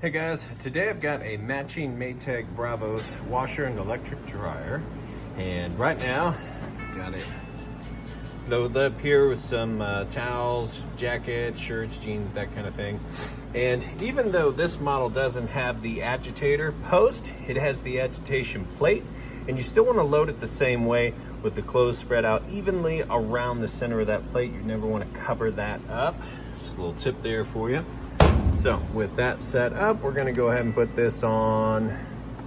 Hey guys, today I've got a matching Maytag Brovos washer and electric dryer, and right now got it loaded up here with some towels, jackets, shirts, jeans, that kind of thing. And even though this model doesn't have the agitator post, it has the agitation plate, and you still want to load it the same way with the clothes spread out evenly around the center of that plate. You never want to cover that up. Just a little tip there for you. So with that set up, we're gonna go ahead and put this on.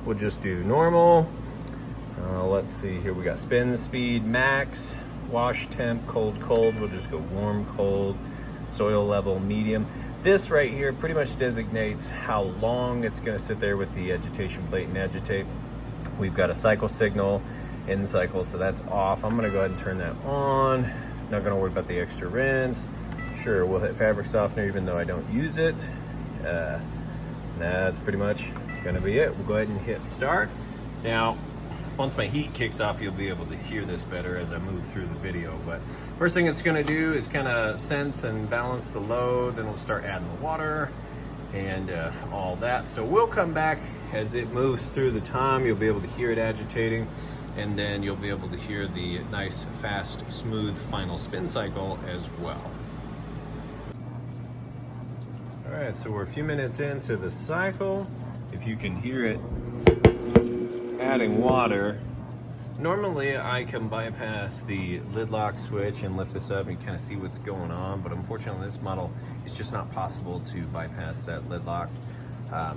We'll just do normal. Let's see here, we got spin speed, max, wash temp, cold, cold. We'll just go warm, cold, soil level, medium. This right here pretty much designates how long it's gonna sit there with the agitation plate and agitate. We've got a cycle signal, end cycle, so that's off. I'm gonna go ahead and turn that on. Not gonna worry about the extra rinse. Sure, we'll hit fabric softener even though I don't use it. That's pretty much gonna be it. We'll go ahead and hit start. Now, once my heat kicks off, you'll be able to hear this better as I move through the video. But first thing it's gonna do is kind of sense and balance the load. Then we'll start adding the water and all that. So we'll come back as it moves through the time. You'll be able to hear it agitating, and then you'll be able to hear the nice, fast, smooth final spin cycle as well. All right, so we're a few minutes into the cycle. If you can hear it adding water, normally I can bypass the lid lock switch and lift this up and kind of see what's going on, but unfortunately this model, it's just not possible to bypass that lid lock.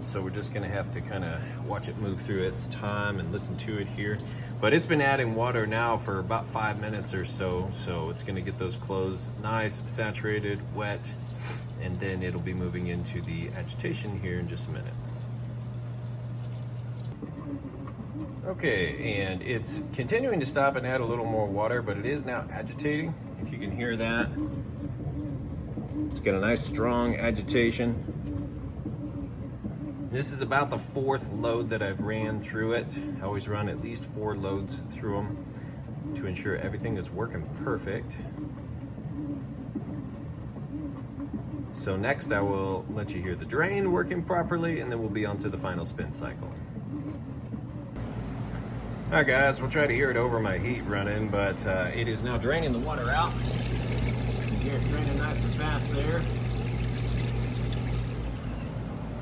So we're just gonna have to kind of watch it move through its time and listen to it here. But it's been adding water now for about 5 minutes or so, so it's gonna get those clothes nice, saturated, wet, and then it'll be moving into the agitation here in just a minute. Okay, and it's continuing to stop and add a little more water, but it is now agitating. If you can hear that, it's got a nice strong agitation. This is about the 4th load that I've ran through it. I always run at least 4 loads through them to ensure everything is working perfect. So next I will let you hear the drain working properly, and then we'll be on to the final spin cycle. All right guys, we'll try to hear it over my heat running, but it is now draining the water out. You can hear it draining nice and fast there.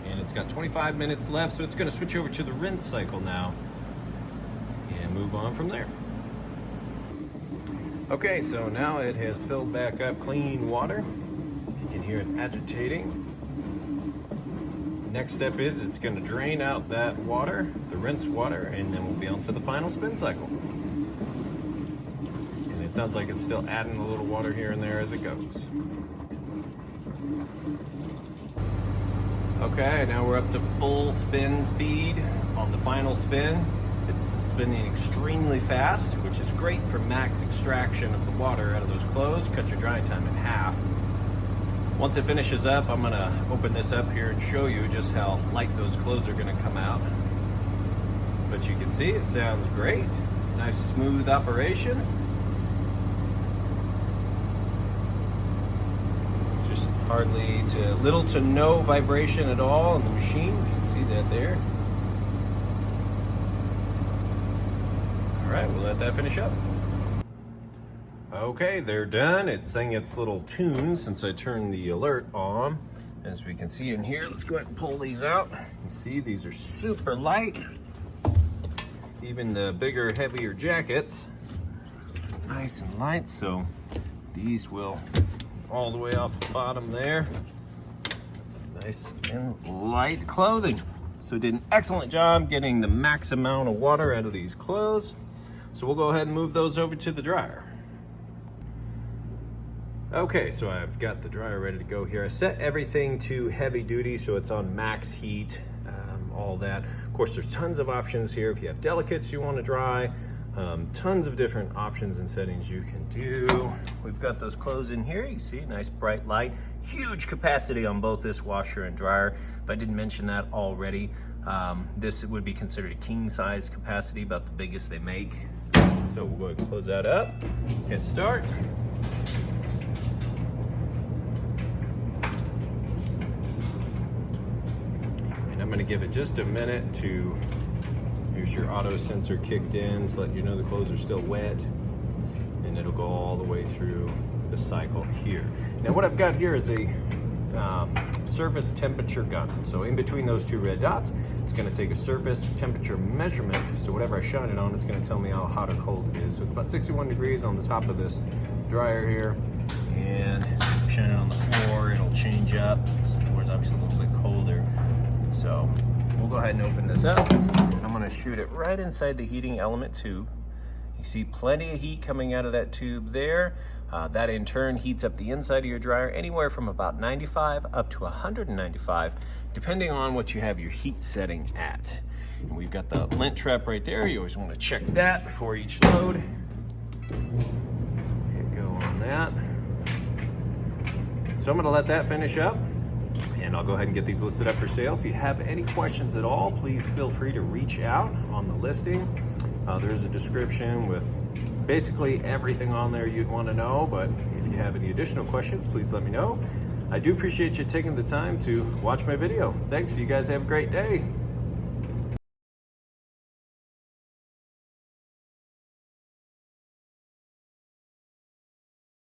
And it's got 25 minutes left, so it's gonna switch over to the rinse cycle now and move on from there. Okay, so now it has filled back up clean water. You can hear it agitating. Next step is it's going to drain out that water, the rinse water, and then we'll be on to the final spin cycle. And it sounds like it's still adding a little water here and there as it goes. Okay, now we're up to full spin speed on the final spin. It's spinning extremely fast, which is great for max extraction of the water out of those clothes. Cut your drying time in half. Once it finishes up, I'm gonna open this up here and show you just how light those clothes are gonna come out. But you can see it sounds great. Nice smooth operation. Just little to no vibration at all in the machine. You can see that there. All right, we'll let that finish up. Okay, they're done. It sang its little tune since I turned the alert on. As we can see in here, let's go ahead and pull these out. You see, these are super light. Even the bigger, heavier jackets, nice and light. So these will all the way off the bottom there. Nice and light clothing. So it did an excellent job getting the max amount of water out of these clothes. So we'll go ahead and move those over to the dryer. Okay, so I've got the dryer ready to go here. I set everything to heavy duty, so it's on max heat, all that. Of course, there's tons of options here. If you have delicates you want to dry, tons of different options and settings you can do. We've got those clothes in here. You see, nice bright light. Huge capacity on both this washer and dryer. If I didn't mention that already, this would be considered a king size capacity, about the biggest they make. So we'll go ahead and close that up, hit start. I'm gonna give it just a minute to, here's your auto sensor kicked in, so letting you know the clothes are still wet, and it'll go all the way through the cycle here. Now what I've got here is a surface temperature gun. So in between those two red dots, it's gonna take a surface temperature measurement. So whatever I shine it on, it's gonna tell me how hot or cold it is. So it's about 61 degrees on the top of this dryer here. And shine it on the floor, it'll change up. This floor is obviously a little bit colder. So we'll go ahead and open this up. I'm gonna shoot it right inside the heating element tube. You see plenty of heat coming out of that tube there. That in turn heats up the inside of your dryer anywhere from about 95 up to 195, depending on what you have your heat setting at. And we've got the Lint Trap right there. You always want to check that before each load. Hit go on that. So I'm going to let that finish up, and I'll go ahead and get these listed up for sale. If you have any questions at all, please feel free to reach out on the listing. There's a description with basically everything on there you'd want to know, but if you have any additional questions, please let me know. I do appreciate you taking the time to watch my video. Thanks, you guys have a great day.